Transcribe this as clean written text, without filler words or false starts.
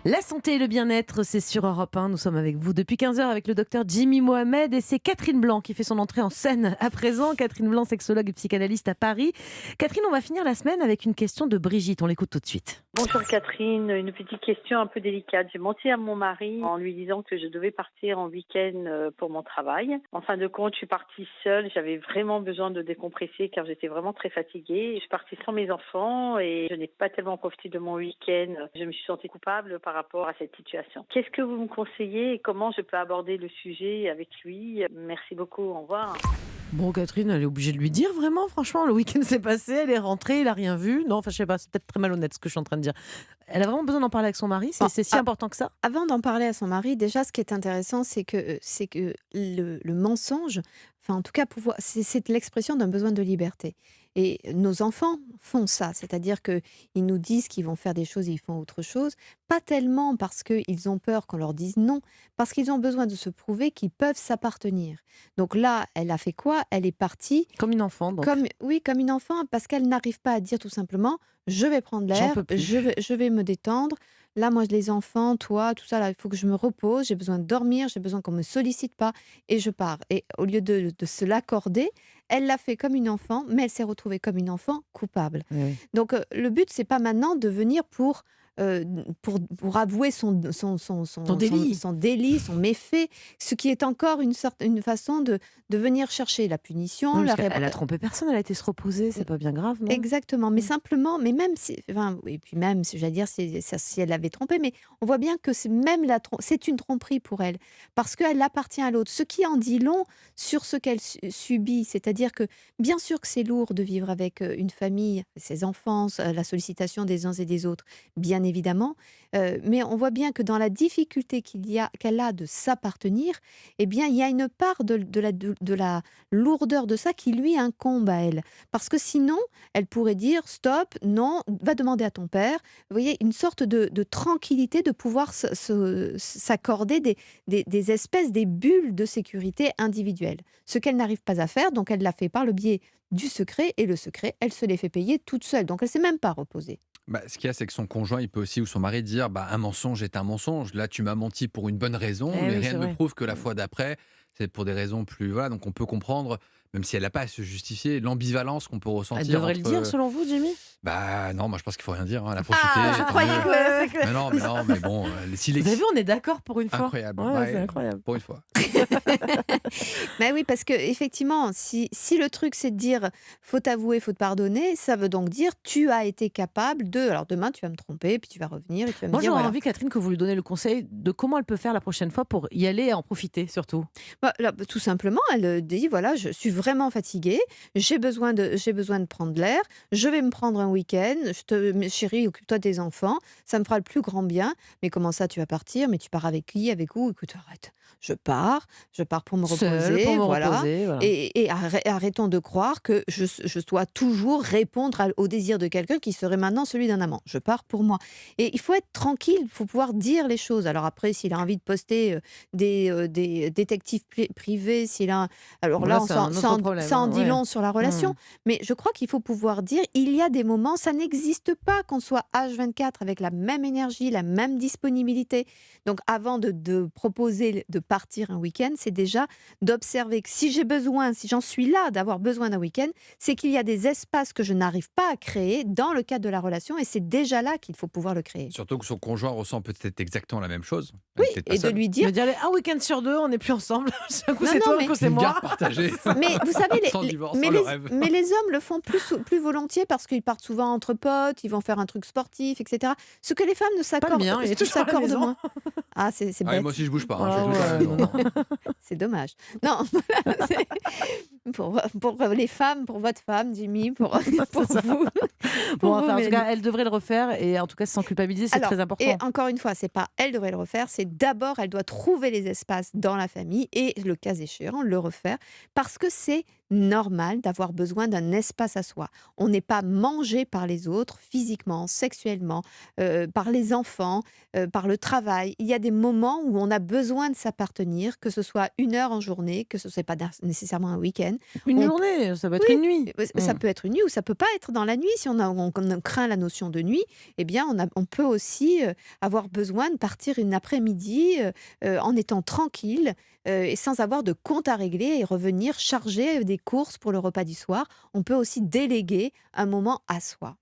La santé et le bien-être, c'est sur Europe 1. Nous sommes avec vous depuis 15 heures avec le docteur Jimmy Mohamed et c'est Catherine Blanc qui fait son entrée en scène à présent. Catherine Blanc, sexologue et psychanalyste à Paris. Catherine, on va finir la semaine avec une question de Brigitte. On l'écoute tout de suite. Bonjour Catherine, une petite question un peu délicate. J'ai menti à mon mari en lui disant que je devais partir en week-end pour mon travail. En fin de compte, je suis partie seule. J'avais vraiment besoin de décompresser car j'étais vraiment très fatiguée. Je suis partie sans mes enfants et je n'ai pas tellement profité de mon week-end. Je me suis sentie coupable par rapport à cette situation. Qu'est-ce que vous me conseillez et comment je peux aborder le sujet avec lui? Merci beaucoup, au revoir. Bon, Catherine, elle est obligée de lui dire vraiment, franchement, le week-end s'est passé, elle est rentrée, il n'a rien vu. Non, enfin, je sais pas, c'est peut-être très malhonnête ce que je suis en train de dire. Elle a vraiment besoin d'en parler avec son mari, c'est si important que ça? Avant d'en parler à son mari, déjà, ce qui est intéressant, c'est que le mensonge, enfin, en tout cas, c'est l'expression d'un besoin de liberté. Et nos enfants font ça, c'est-à-dire qu'ils nous disent qu'ils vont faire des choses et ils font autre chose, pas tellement parce qu'ils ont peur qu'on leur dise non, parce qu'ils ont besoin de se prouver qu'ils peuvent s'appartenir. Donc là, elle a fait quoi? Elle est partie Comme une enfant, donc. comme une enfant, parce qu'elle n'arrive pas à dire tout simplement, je vais prendre J'en l'air, peux plus. je vais me détendre. Là, moi, les enfants, toi, tout ça, là, il faut que je me repose, j'ai besoin de dormir, j'ai besoin qu'on me sollicite pas et je pars. Et au lieu de se l'accorder, elle l'a fait comme une enfant, mais elle s'est retrouvée comme une enfant coupable. Oui, oui. Donc, le but, c'est pas maintenant de venir euh, pour avouer Ton délit. son délit, son méfait, ce qui est encore une façon de venir chercher la punition, Oui, la parce qu'elle a trompé personne, elle a été se reposer, c'est pas bien grave, non? Exactement, mais Mm. simplement, mais même si, enfin, et puis même, j'allais dire, si elle l'avait trompé, mais on voit bien que c'est une tromperie pour elle, parce qu'elle appartient à l'autre. Ce qui en dit long sur ce qu'elle subit, c'est-à-dire que bien sûr que c'est lourd de vivre avec une famille, ses enfants, la sollicitation des uns et des autres, bien évidemment, mais on voit bien que dans la difficulté qu'elle a de s'appartenir, eh bien, il y a une part de la lourdeur de ça qui lui incombe à elle. Parce que sinon, elle pourrait dire stop, non, va demander à ton père. Vous voyez, une sorte de tranquillité, de pouvoir s'accorder des espèces, des bulles de sécurité individuelle. Ce qu'elle n'arrive pas à faire, donc elle l'a fait par le biais du secret, et le secret, elle se l'est fait payer toute seule. Donc elle ne s'est même pas reposée. Ce qu'il y a, c'est que son conjoint, il peut aussi, ou son mari, dire un mensonge est un mensonge. Là, tu m'as menti pour une bonne raison, Eh mais oui, rien c'est ne me vrai. prouve que la fois d'après, c'est pour des raisons plus. Voilà, donc on peut comprendre, même si elle n'a pas à se justifier, l'ambivalence qu'on peut Elle ressentir devrait le entre. dire, selon vous, Jimmy? Non, moi je pense qu'il faut rien dire. Elle a profité. Ah, je tant croyais mieux. que... Mais bon, s'il Vous avez est vu, on est d'accord pour une fois. incroyable. Ouais, Ouais, c'est incroyable. pour une fois. Mais oui, parce que effectivement, si le truc c'est de dire faut t'avouer, faut te pardonner, ça veut donc dire tu as été capable de. Alors demain tu vas me tromper, puis tu vas revenir et tu vas me Moi, dire j'aurais voilà. envie, Catherine, que vous lui donniez le conseil de comment elle peut faire la prochaine fois pour y aller et en profiter, surtout. Là, tout simplement, elle dit voilà, je suis vraiment fatiguée, j'ai besoin de prendre l'air, je vais me prendre un week-end, mais chérie, occupe-toi des enfants, ça me fera le plus grand bien. Mais comment ça, tu vas partir? Mais tu pars avec qui? Avec où? Écoute, arrête, je pars pour me Seule, pour reposer, me voilà. reposer, voilà. Et arrêtons de croire que je dois toujours répondre au désir de quelqu'un qui serait maintenant celui d'un amant. Je pars pour moi. Et il faut être tranquille, il faut pouvoir dire les choses. Alors après, s'il a envie de poster des détectives privés, s'il a... Alors Bon, là, là, c'est un autre problème, ça en hein, dit ouais. long sur la relation. Mais je crois qu'il faut pouvoir dire, il y a des moments, ça n'existe pas qu'on soit H24 avec la même énergie, la même disponibilité. Donc avant de proposer de partir un week-end, c'est déjà d'observer que si j'en suis là d'avoir besoin d'un week-end, c'est qu'il y a des espaces que je n'arrive pas à créer dans le cadre de la relation, et c'est déjà là qu'il faut pouvoir le créer. Surtout que son conjoint ressent peut-être exactement la même chose. Elle Oui, est peut-être pas et de seule. lui Me dire, dire, allez, un week-end sur deux, on n'est plus ensemble. Un coup Non, c'est non, toi, un mais- coup c'est Une moi. garde partagée. mais vous savez, Sans divorce, sans le rêve. mais les hommes le font plus volontiers parce qu'ils partent souvent entre potes, ils vont faire un truc sportif, etc. Ce que les femmes ne Pas le s'accordent, mien, il est toujours à la s'accordent maison. moins. Ah, c'est Ah, et bête. moi aussi, je bouge pas. Ah Je fais tout à la ouais, maison, non, hein. C'est dommage. Non, voilà, pour les femmes, pour votre femme, Jimmy, pour vous. Bon, Pour vous, enfin, en tout Mélanie. cas, elle devrait le refaire et en tout cas sans culpabiliser, c'est Alors, très et important. encore une fois, c'est pas elle devrait le refaire, c'est d'abord elle doit trouver les espaces dans la famille et le cas échéant le refaire parce que c'est normal d'avoir besoin d'un espace à soi. On n'est pas mangé par les autres, physiquement, sexuellement, par les enfants, par le travail. Il y a des moments où on a besoin de s'appartenir, que ce soit 1 heure en journée, que ce ne soit pas nécessairement un week-end. Une On journée, ça peut être oui, une nuit. ça Mm. peut être une nuit ou ça peut pas être dans la nuit. Si on craint la notion de nuit, eh bien, on peut aussi avoir besoin de partir une après-midi en étant tranquille et sans avoir de compte à régler et revenir charger des courses pour le repas du soir. On peut aussi déléguer un moment à soi.